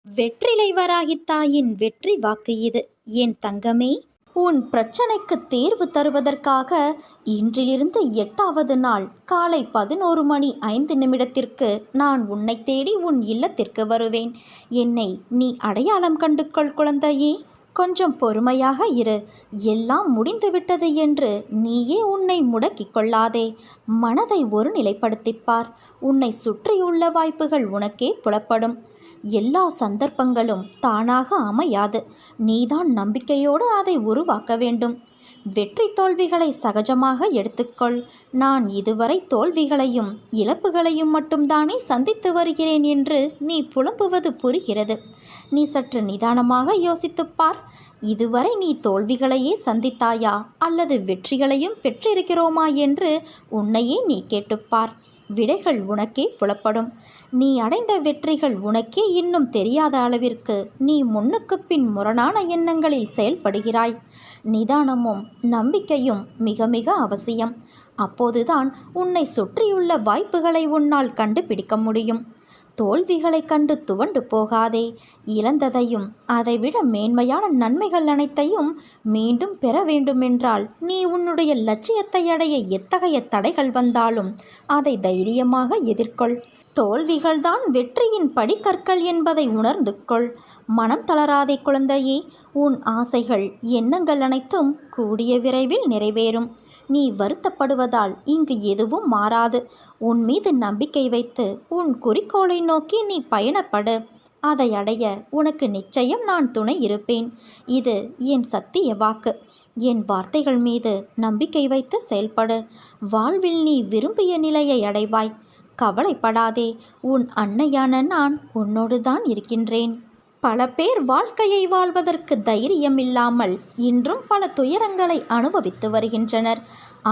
வெற்றிலை வராகி தாயின் வெற்றி வாக்கு இது. என் தங்கமே, உன் பிரச்சனைக்கு தீர்வு தருவதற்காக இன்றிலிருந்து 8வது நாள் காலை 11:05 நான் உன்னை தேடி உன் இல்லத்திற்கு வருவேன். என்னை நீ அடையாளம் கண்டு கொள் குழந்தையே. கொஞ்சம் பொறுமையாக இரு. எல்லாம் முடிந்துவிட்டது என்று நீயே உன்னை முடக்கிக் கொள்ளாதே. மனதை ஒருநிலைப்படுத்திப்பார். உன்னை சுற்றியுள்ள வாய்ப்புகள் உனக்கே புலப்படும். எல்லா சந்தர்ப்பங்களும் தானாக அமையாது. நீதான் நம்பிக்கையோடு அதை உருவாக்க வேண்டும். வெற்றி தோல்விகளை சகஜமாக எடுத்துக்கொள். நான் இதுவரை தோல்விகளையும் இழப்புகளையும் மட்டும்தானே சந்தித்து வருகிறேன் என்று நீ புலம்புவது புரிகிறது. நீ சற்று நிதானமாக யோசித்துப்பார். இதுவரை நீ தோல்விகளையே சந்தித்தாயா அல்லது வெற்றிகளையும் பெற்றிருக்கிறோமா என்று உன்னையே நீ கேட்டுப்பார். விடைகள் உனக்கே புலப்படும். நீ அடைந்த வெற்றிகள் உனக்கே இன்னும் தெரியாத அளவிற்கு நீ முன்னுக்கு பின் முரணான எண்ணங்களில் செயல்படுகிறாய். நிதானமும் நம்பிக்கையும் மிக மிக அவசியம். அப்போதுதான் உன்னை சுற்றியுள்ள வாய்ப்புகளை உன்னால் கண்டுபிடிக்க முடியும். தோல்விகளை கண்டு துவண்டு போகாதே. இழந்ததையும் அதைவிட மேன்மையான நன்மைகள் அனைத்தையும் மீண்டும் பெற வேண்டுமென்றால் நீ உன்னுடைய லட்சியத்தை அடைய எத்தகைய தடைகள் வந்தாலும் அதை தைரியமாக எதிர்கொள். தோல்விகள்தான் வெற்றியின் படிக்கற்கள் என்பதை உணர்ந்து கொள். மனம் தளராதே குழந்தையே. உன் ஆசைகள் எண்ணங்கள் அனைத்தும் கூடிய விரைவில் நிறைவேறும். நீ வருத்தப்படுவதால் இங்கு எதுவும் மாறாது. உன் மீது நம்பிக்கை வைத்து உன் குறிக்கோளை நோக்கி நீ பயணப்படு. அதை அடைய உனக்கு நிச்சயம் நான் துணை இருப்பேன். இது என் சத்திய வாக்கு. என் வார்த்தைகள் மீது நம்பிக்கை வைத்து செயல்படு. வாழ்வில் நீ விரும்பிய நிலையை அடைவாய். கவலைப்படாதே. உன் அன்னையான நான் உன்னோடு தான் இருக்கின்றேன். பல பேர் வாழ்க்கையை வாழ்வதற்கு தைரியம் இல்லாமல் இன்றும் பல துயரங்களை அனுபவித்து வருகின்றனர்.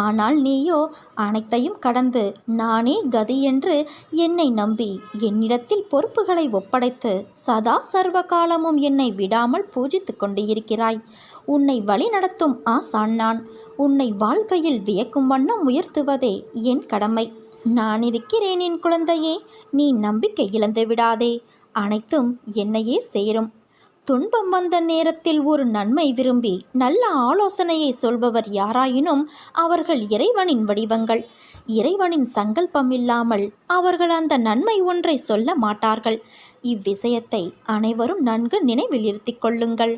ஆனால் நீயோ அனைத்தையும் கடந்து நானே கதி என்று என்னை நம்பி என்னிடத்தில் பொறுப்புகளை ஒப்படைத்து சதா சர்வ காலமும் என்னை விடாமல் பூஜித்து கொண்டு இருக்கிறாய். உன்னை வழி நடத்தும் ஆசான் நான். உன்னை வாழ்க்கையில் வியக்கும் வண்ணம் உயர்த்துவதே என் கடமை. நான் இருக்கிறேன் என் குழந்தையே. நீ நம்பிக்கை இழந்து விடாதே. அனைத்தும் என்னையே சேரும். துன்பம் வந்த நேரத்தில் ஒரு நன்மை விரும்பி நல்ல ஆலோசனையை சொல்பவர் யாராயினும் அவர்கள் இறைவனின் வடிவங்கள். இறைவனின் சங்கல்பம் இல்லாமல் அவர்கள் அந்த நன்மை ஒன்றை சொல்ல மாட்டார்கள். இவ்விஷயத்தை அனைவரும் நன்கு நினைவில் இருத்தி கொள்ளுங்கள்.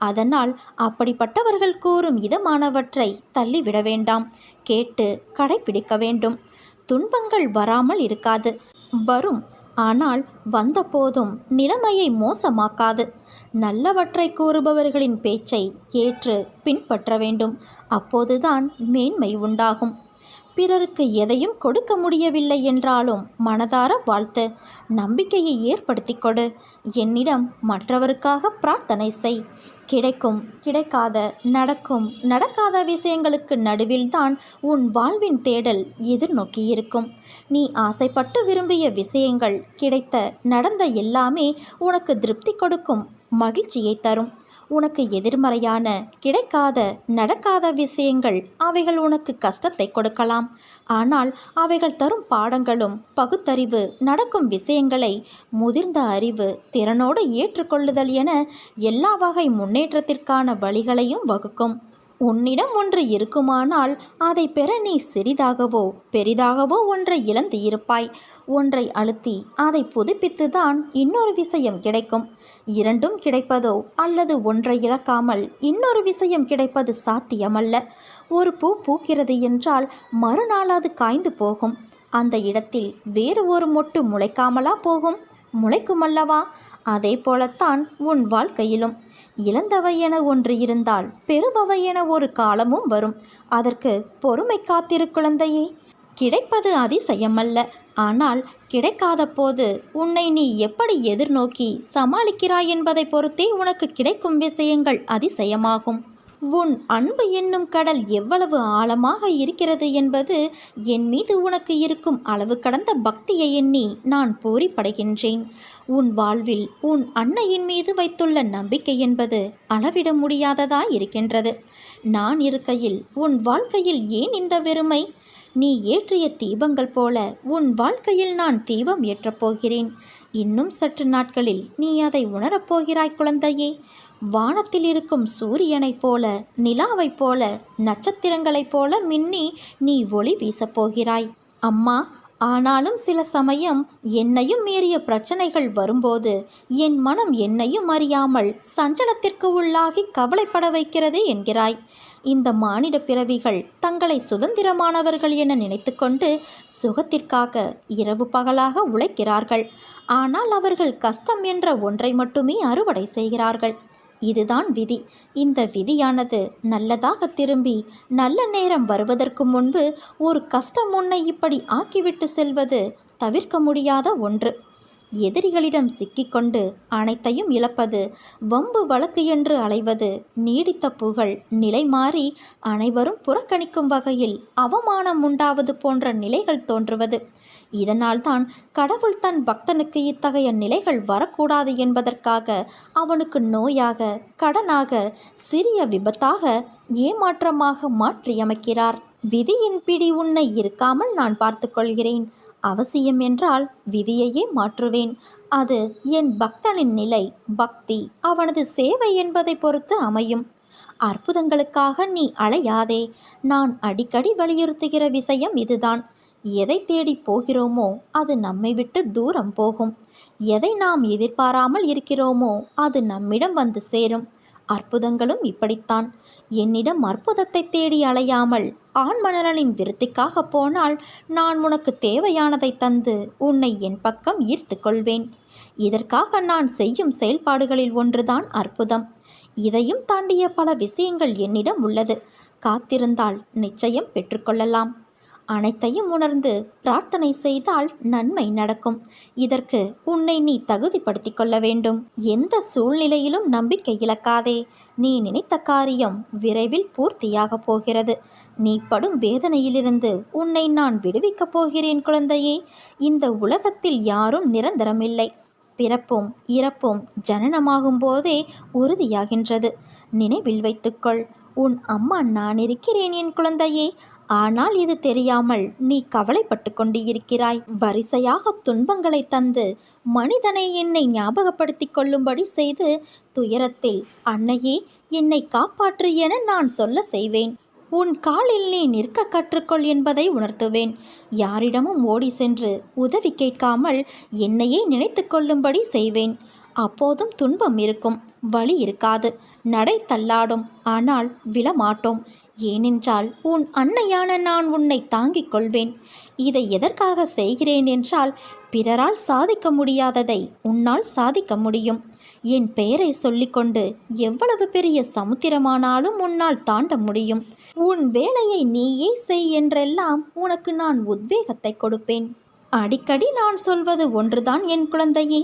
அதனால் அப்படிப்பட்டவர்கள் கூறும் இதமானவற்றை தள்ளிவிட வேண்டாம். கேட்டு கடைப்பிடிக்க வேண்டும். துன்பங்கள் வராமல் இருக்காது. வரும். ஆனால் வந்தபோதும் நிலைமையை மோசமாக்காது. நல்லவற்றை கூறுபவர்களின் பேச்சை ஏற்று பின்பற்ற வேண்டும். அப்போதுதான் மேன்மை உண்டாகும். பிறருக்கு எதையும் கொடுக்க முடியவில்லை என்றாலும் மனதார வாழ்த்து. நம்பிக்கையை ஏற்படுத்தி கொடு. என்னிடம் மற்றவருக்காக பிரார்த்தனை செய். கிடைக்கும் கிடைக்காத நடக்கும் நடக்காத விஷயங்களுக்கு நடுவில்தான் உன் வாழ்வின் தேடல் எதிர்நோக்கியிருக்கும். நீ ஆசைப்பட்டு விரும்பிய விஷயங்கள் கிடைத்த நடந்த எல்லாமே உனக்கு திருப்தி கொடுக்கும், மகிழ்ச்சியை தரும். உனக்கு எதிர்மறையான கிடைக்காத நடக்காத விஷயங்கள் அவைகள் உனக்கு கஷ்டத்தை கொடுக்கலாம். ஆனால் அவைகள் தரும் பாடங்களும் பகுத்தறிவு நடக்கும் விஷயங்களை முதிர்ந்த அறிவு திறனோடு ஏற்றுக்கொள்ளுதல் என எல்லா வகை முன்னேற்றத்திற்கான வழிகளையும் வகுக்கும். உன்னிடம் ஒன்று இருக்குமானால் அதை பெற நீ சிறிதாகவோ பெரிதாகவோ ஒன்றை இழந்து இருப்பாய். ஒன்றை அழுத்தி அதை புதுப்பித்துதான் இன்னொரு விஷயம் கிடைக்கும். இரண்டும் கிடைப்பதோ அல்லது ஒன்றை இழக்காமல் இன்னொரு விஷயம் கிடைப்பது சாத்தியமல்ல. ஒரு பூ பூக்கிறது என்றால் மறுநாள் அது காய்ந்து போகும். அந்த இடத்தில் வேறு ஒரு மொட்டு முளைக்காமலா போகும்? முளைக்குமல்லவா? அதே போலத்தான் உன் வாழ்க்கையிலும் இழந்தவை என ஒன்று இருந்தால் பெறுபவை என ஒரு காலமும் வரும். அதற்கு பொறுமை காத்திரு குழந்தையே. கிடைப்பது அதிசயமல்ல. ஆனால் கிடைக்காத போது உன்னை நீ எப்படி எதிர்நோக்கி சமாளிக்கிறாய் என்பதை பொறுத்தே உனக்கு கிடைக்கும் விஷயங்கள் அதிசயமாகும். உன் அன்பு என்னும் கடல் எவ்வளவு ஆழமாக இருக்கிறது என்பது என் மீது உனக்கு இருக்கும் அளவு கடந்த பக்தியை எண்ணி நான் பூரிப்படைகின்றேன். உன் வாழ்வில் உன் அன்னையின் மீது வைத்துள்ள நம்பிக்கை என்பது அளவிட முடியாததாய் இருக்கின்றது. நான் இருக்கையில் உன் வாழ்க்கையில் ஏன் இந்த வெறுமை? நீ ஏற்றிய தீபங்கள் போல உன் வாழ்க்கையில் நான் தீபம் ஏற்றப் போகிறேன். இன்னும் சற்று நாட்களில் நீ அதை உணரப்போகிறாய் குழந்தையே. வானத்தில் இருக்கும் சூரியனைப் போல, நிலாவைப் போல, நட்சத்திரங்களைப் போல மின்னி நீ ஒளி வீசப்போகிறாய் அம்மா. ஆனாலும் சில சமயம் என்னையும் மீறிய பிரச்சனைகள் வரும்போது என் மனம் என்னையும் அறியாமல் சஞ்சலத்திற்கு உள்ளாகி கவலைப்பட வைக்கிறது என்கிறாய். இந்த மானிட பிறவிகள் தங்களை சுதந்திரமானவர்கள் என நினைத்து கொண்டு சுகத்திற்காக இரவு பகலாக உழைக்கிறார்கள். ஆனால் அவர்கள் கஷ்டம் என்ற ஒன்றை மட்டுமே அறுவடை செய்கிறார்கள். இதுதான் விதி. இந்த விதியானது நல்லதாக திரும்பி நல்ல நேரம் வருவதற்கு முன்பு ஒரு கஷ்டம் உன்னை இப்படி ஆக்கிவிட்டு செல்வது தவிர்க்க முடியாத ஒன்று. எதிரிகளிடம் சிக்கிக்கொண்டு அனைத்தையும் இழப்பது, வம்பு வழக்கு என்று அலைவது, நீடித்த புகழ் நிலை மாறி அனைவரும் புறக்கணிக்கும் வகையில் அவமானம் உண்டாவது போன்ற நிலைகள் தோன்றுவது. இதனால்தான் கடவுள் தன் பக்தனுக்கு இத்தகைய நிலைகள் வரக்கூடாது என்பதற்காக அவனுக்கு நோயாக, கடனாக, சிறிய விபத்தாக, ஏமாற்றமாக மாற்றியமைக்கிறார். விதியின் பிடி உன்னை இருக்காமல் நான் பார்த்து கொள்கிறேன். அவசியம் என்றால் விதியையே மாற்றுவேன். அது என் பக்தனின் நிலை, பக்தி, அவனது சேவை என்பதை பொறுத்து அமையும். அற்புதங்களுக்காக நீ அலையாதே. நான் அடிக்கடி வலியுறுத்துகிற விஷயம் இதுதான். எதை தேடி போகிறோமோ அது நம்மை விட்டு தூரம் போகும். எதை நாம் எதிர்பாராமல் இருக்கிறோமோ அது நம்மிடம் வந்து சேரும். அற்புதங்களும் இப்படித்தான். என்னிடம் அற்புதத்தை தேடி அலையாமல் ஆண்மணலனின் விருத்திக்காக போனால் நான் உனக்கு தேவையானதை தந்து உன்னை என் பக்கம் ஈர்த்து கொள்வேன். இதற்காக நான் செய்யும் செயல்பாடுகளில் ஒன்றுதான் அற்புதம். இதையும் தாண்டிய பல விஷயங்கள் என்னிடம் உள்ளது. காத்திருந்தால் நிச்சயம் பெற்றுக்கொள்ளலாம். அனைத்தையும் உணர்ந்து பிரார்த்தனை செய்தால் நன்மை நடக்கும். இதற்கு உன்னை நீ தகுதிப்படுத்தி கொள்ள வேண்டும். எந்த சூழ்நிலையிலும் நம்பிக்கை இழக்காதே. நீ நினைத்த காரியம் விரைவில் பூர்த்தியாக போகிறது. நீ படும் வேதனையிலிருந்து உன்னை நான் விடுவிக்கப் போகிறேன் குழந்தையே. இந்த உலகத்தில் யாரும் நிரந்தரமில்லை. பிறப்பும் இறப்பும் ஜனனமாகும் போதே உறுதியாகின்றது. நினைவில் வைத்துக்கொள். உன் அம்மா நான் இருக்கிறேன் என் குழந்தையே. ஆனால் இது தெரியாமல் நீ கவலைப்பட்டு கொண்டு இருக்கிறாய். வரிசையாக துன்பங்களை தந்து மனிதனை என்னை ஞாபகப்படுத்தி கொள்ளும்படி செய்து துயரத்தில் அன்னையே என்னை காப்பாற்று என நான் சொல்ல செய்வேன். உன் காலில் நீ நிற்க கற்றுக்கொள் என்பதை உணர்த்துவேன். யாரிடமும் ஓடி சென்று உதவி கேட்காமல் என்னையே நினைத்து கொள்ளும்படி செய்வேன். அப்போதும் துன்பம் இருக்கும், வலி இருக்காது, நடை தள்ளாடும், ஆனால் விழமாட்டோம். ஏனென்றால் உன் அன்னையான நான் உன்னை தாங்கிக் கொள்வேன். இதை எதற்காக செய்கிறேன் என்றால், பிறரால் சாதிக்க முடியாததை உன்னால் சாதிக்க முடியும். என் பெயரை சொல்லிக்கொண்டு எவ்வளவு பெரிய சமுத்திரமானாலும் உன்னால் தாண்ட முடியும். உன் வேலையை நீயே செய் என்றெல்லாம் உனக்கு நான் உத்வேகத்தை கொடுப்பேன். அடிக்கடி நான் சொல்வது ஒன்றுதான் என் குழந்தையே.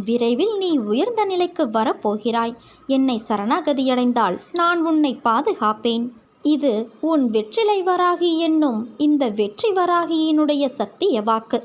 விரைவில் நீ உயர்ந்த நிலைக்கு வரப்போகிறாய். என்னை சரணாகதியடைந்தால் நான் உன்னை பாதுகாப்பேன். இது உன் வெற்றிலை வராகி என்னும் இந்த வெற்றி வராகியினுடைய சத்திய வாக்கு.